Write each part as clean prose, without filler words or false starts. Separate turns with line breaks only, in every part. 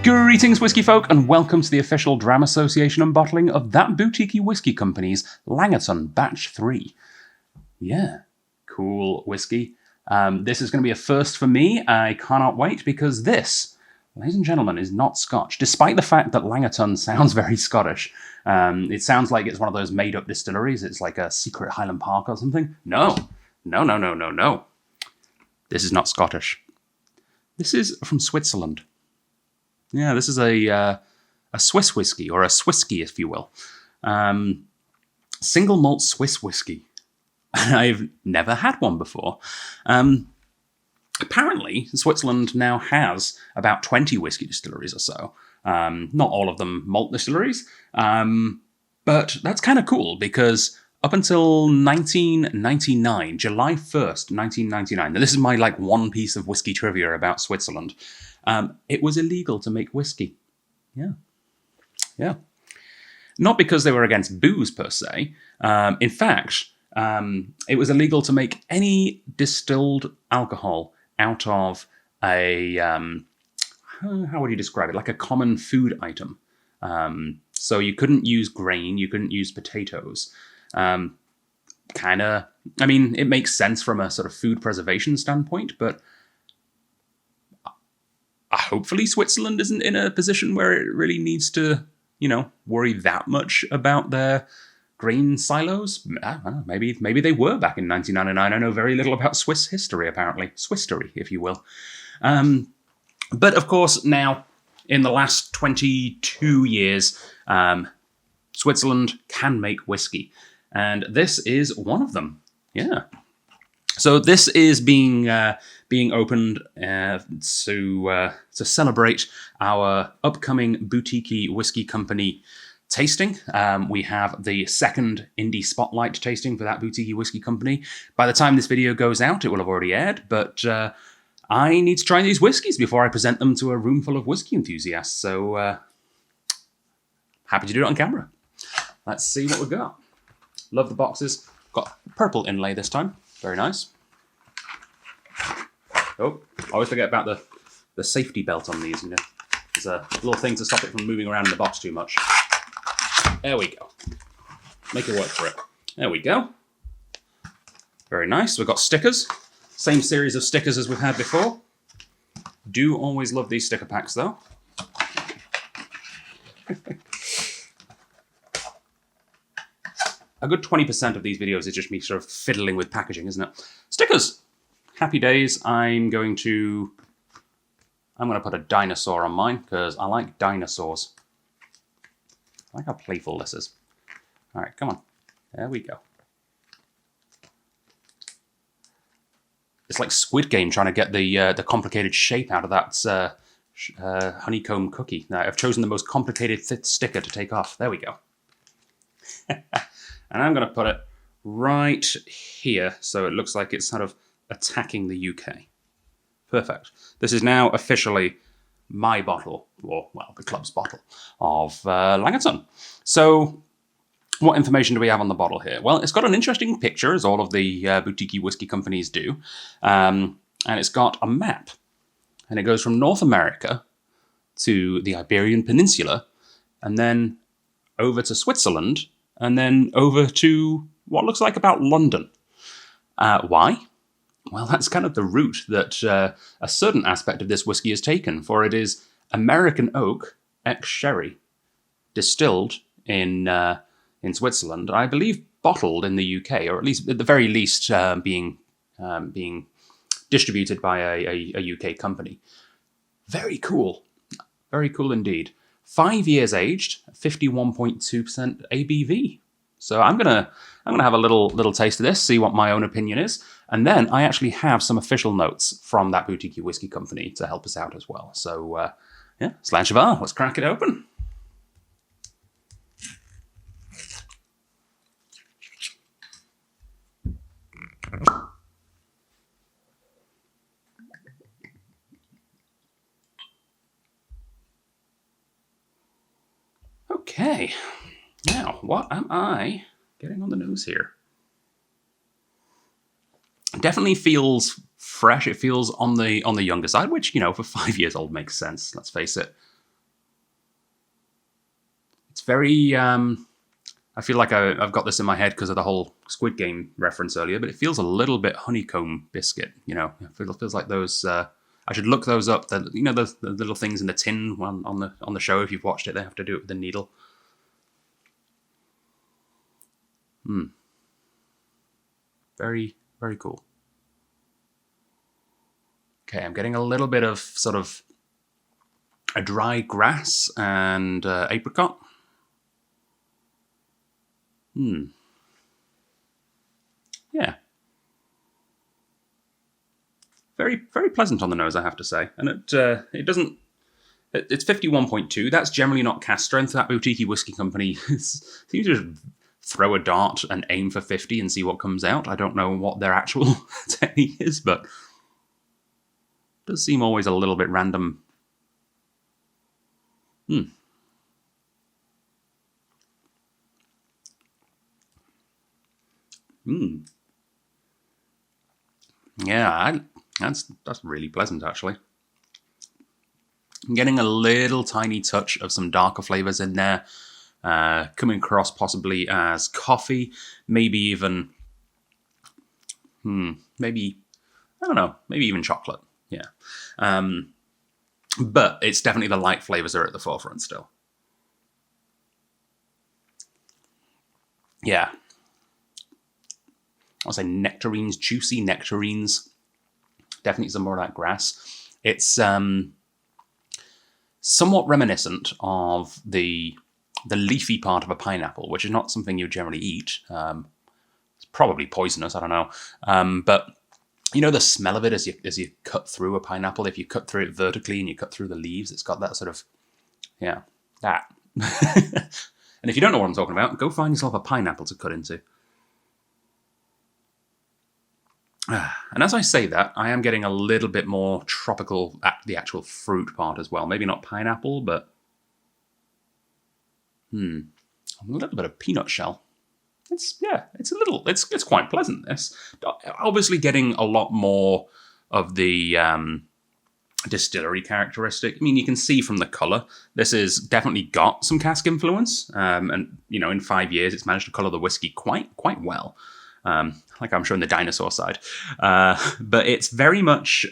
Greetings, whiskey folk, and welcome to the official Dram Association unbottling of that boutique whiskey company's Langatun Batch 3. Yeah, cool whiskey. This is going to be a first for me. I cannot wait because this, ladies and gentlemen, is not Scotch, despite the fact that Langatun sounds very Scottish. It sounds like it's one of those made-up distilleries. It's like a secret Highland Park or something. No. This is not Scottish. This is from Switzerland. Yeah, this is a Swiss whiskey, or a Swisky, if you will. Single malt Swiss whiskey. I've never had one before. Apparently, Switzerland now has about 20 whiskey distilleries or so. Not all of them malt distilleries, but that's kind of cool because up until 1999, July 1st, 1999, now this is my one piece of whiskey trivia about Switzerland, it was illegal to make whiskey. Yeah. Not because they were against booze per se. In fact, it was illegal to make any distilled alcohol out of a, how would you describe it? Like a common food item. So you couldn't use grain, you couldn't use potatoes. It makes sense from a sort of food preservation standpoint, but hopefully Switzerland isn't in a position where it really needs to, worry that much about their grain silos. I don't know, maybe they were back in 1999. I know very little about Swiss history, apparently. Swistery, if you will. But of course, now, in the last 22 years, Switzerland can make whiskey. And this is one of them. Yeah. So this is being opened to celebrate our upcoming boutique whiskey company tasting. We have the second Indie Spotlight tasting for that boutique whiskey company. By the time this video goes out, it will have already aired, but I need to try these whiskeys before I present them to a room full of whiskey enthusiasts. So happy to do it on camera. Let's see what we've got. Love the boxes. Got purple inlay this time. Very nice. Oh, I always forget about the safety belt on these. There's a little thing to stop it from moving around in the box too much. There we go. Make it work for it. There we go. Very nice. We've got stickers. Same series of stickers as we've had before. Do always love these sticker packs though. A good 20% of these videos is just me sort of fiddling with packaging, isn't it? Stickers! Happy days. I'm going to put a dinosaur on mine, because I like dinosaurs. I like how playful this is. Alright, come on. There we go. It's like Squid Game trying to get the complicated shape out of that honeycomb cookie. Now, I've chosen the most complicated sticker to take off. There we go. And I'm going to put it right here, so it looks like it's sort of attacking the UK. Perfect. This is now officially my bottle, or, well, the club's bottle of Langatun. So, what information do we have on the bottle here? Well, it's got an interesting picture, as all of the boutique whiskey companies do. And it's got a map. And it goes from North America to the Iberian Peninsula, and then over to Switzerland, and then over to what looks like about London. Why? Well, that's kind of the route that a certain aspect of this whiskey is taken, for it is American oak ex-sherry, distilled in Switzerland, I believe bottled in the UK, or at least at the very least being distributed by a UK company. Very cool indeed. 5 years aged, 51.2% ABV. So I'm gonna have a little taste of this, see what my own opinion is, and then I actually have some official notes from that boutique whiskey company to help us out as well. So yeah, Slan Cheval, let's crack it open. Okay, now what am I getting on the nose here? Definitely feels fresh. It feels on the younger side, which, you know, for 5 years old makes sense. Let's face it. very... I feel like I've got this in my head because of the whole Squid Game reference earlier, but it feels a little bit honeycomb biscuit, you know. It feels like those... I should look those up. The little things in the tin on the show. If you've watched it, they have to do it with the needle. Very, very cool. Okay, I'm getting a little bit of sort of a dry grass and apricot. Yeah. Very, very pleasant on the nose, I have to say. And it doesn't... It's 51.2. That's generally not cast strength. That boutique whiskey company seems to just throw a dart and aim for 50 and see what comes out. I don't know what their actual technique is, but it does seem always a little bit random. Yeah, that's really pleasant, actually. I'm getting a little tiny touch of some darker flavors in there, coming across possibly as coffee, maybe even, maybe, I don't know, maybe even chocolate, yeah. But it's definitely the light flavors are at the forefront still. Yeah. I'll say nectarines, juicy nectarines. Definitely some more of that grass. It's somewhat reminiscent of the leafy part of a pineapple, which is not something you generally eat. It's probably poisonous, I don't know. But you know the smell of it as you cut through a pineapple. If you cut through it vertically and you cut through the leaves, it's got that sort of, yeah, that. And if you don't know what I'm talking about, go find yourself a pineapple to cut into. And as I say that, I am getting a little bit more tropical at the actual fruit part as well. Maybe not pineapple, but a little bit of peanut shell. It's quite pleasant. This obviously getting a lot more of the distillery characteristic. I mean, you can see from the color, this has definitely got some cask influence. And you know, in 5 years, it's managed to color the whiskey quite well. Like I'm showing the dinosaur side, but it's very much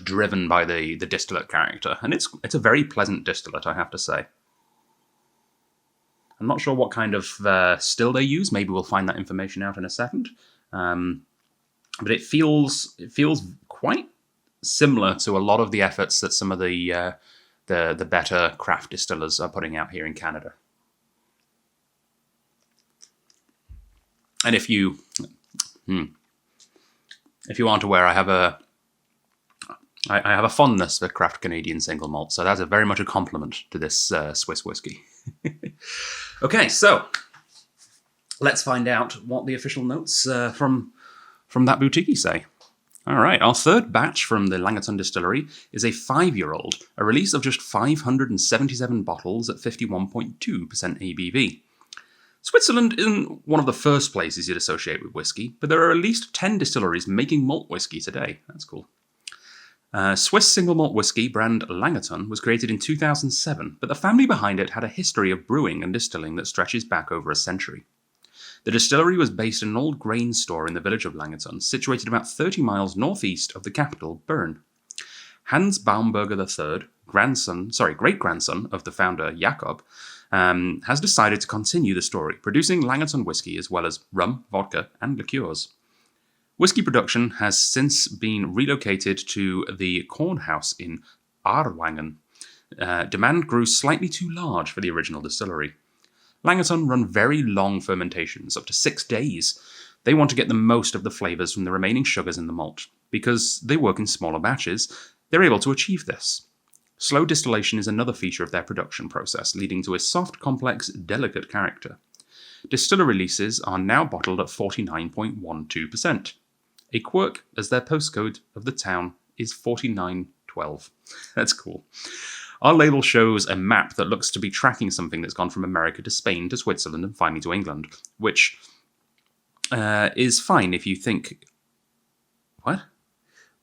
driven by the distillate character, and it's a very pleasant distillate, I have to say. I'm not sure what kind of still they use. Maybe we'll find that information out in a second. But it feels quite similar to a lot of the efforts that some of the better craft distillers are putting out here in Canada. And if you aren't aware, I have a fondness for craft Canadian single malt, so that's very much a compliment to this Swiss whiskey. Okay, so let's find out what the official notes from that boutique say. All right, our third batch from the Langatun distillery is a 5-year-old, a release of just 577 bottles at 51.2% ABV. Switzerland isn't one of the first places you'd associate with whiskey, but there are at least 10 distilleries making malt whiskey today. That's cool. Swiss single malt whiskey brand Langatun was created in 2007, but the family behind it had a history of brewing and distilling that stretches back over a century. The distillery was based in an old grain store in the village of Langatun, situated about 30 miles northeast of the capital, Bern. Hans Baumberger III, great-grandson of the founder Jakob, has decided to continue the story, producing Langatun whiskey as well as rum, vodka, and liqueurs. Whiskey production has since been relocated to the corn house in Aarwangen. Demand grew slightly too large for the original distillery. Langatun run very long fermentations, up to 6 days. They want to get the most of the flavours from the remaining sugars in the malt. Because they work in smaller batches, they're able to achieve this. Slow distillation is another feature of their production process, leading to a soft, complex, delicate character. Distiller releases are now bottled at 49.12%. A quirk, as their postcode of the town is 4912. That's cool. Our label shows a map that looks to be tracking something that's gone from America to Spain to Switzerland and finally to England, which is fine if you think... What?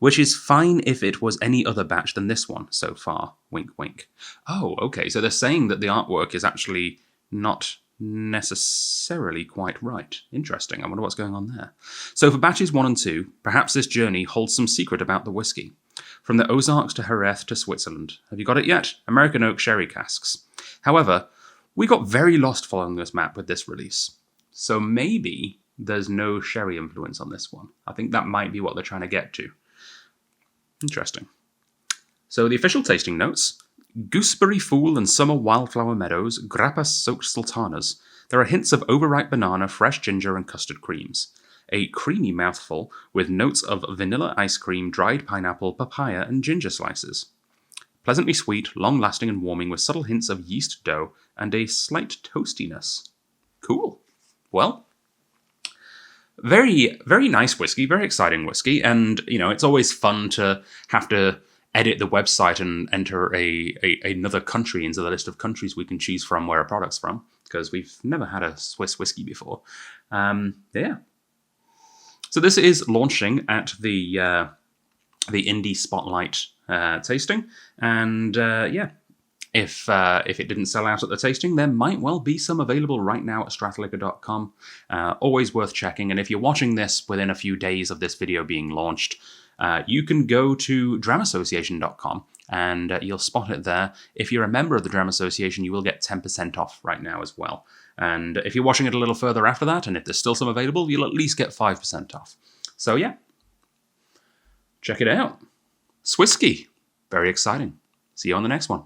which is fine if it was any other batch than this one so far. Wink, wink. Oh, okay, so they're saying that the artwork is actually not necessarily quite right. Interesting, I wonder what's going on there. So for batches 1 and 2, perhaps this journey holds some secret about the whiskey. From the Ozarks to Jerez to Switzerland. Have you got it yet? American oak sherry casks. However, we got very lost following this map with this release. So maybe there's no sherry influence on this one. I think that might be what they're trying to get to. Interesting. So the official tasting notes: gooseberry fool and summer wildflower meadows, grappa soaked sultanas. There are hints of overripe banana, fresh ginger, and custard creams. A creamy mouthful with notes of vanilla ice cream, dried pineapple, papaya, and ginger slices. Pleasantly sweet, long-lasting and warming with subtle hints of yeast dough and a slight toastiness. Cool. Well, very, very nice whiskey, very exciting whiskey, and, you know, it's always fun to have to edit the website and enter another country into the list of countries we can choose from where a product's from, because we've never had a Swiss whiskey before. Yeah. So this is launching at the Indie Spotlight tasting, and yeah, if it didn't sell out at the tasting, there might well be some available right now at stratliquor.com. Always worth checking, and if you're watching this within a few days of this video being launched, you can go to dramassociation.com and you'll spot it there. If you're a member of the Dram Association, you will get 10% off right now as well. And if you're watching it a little further after that, and if there's still some available, you'll at least get 5% off. So yeah, check it out. Swisky. Very exciting. See you on the next one.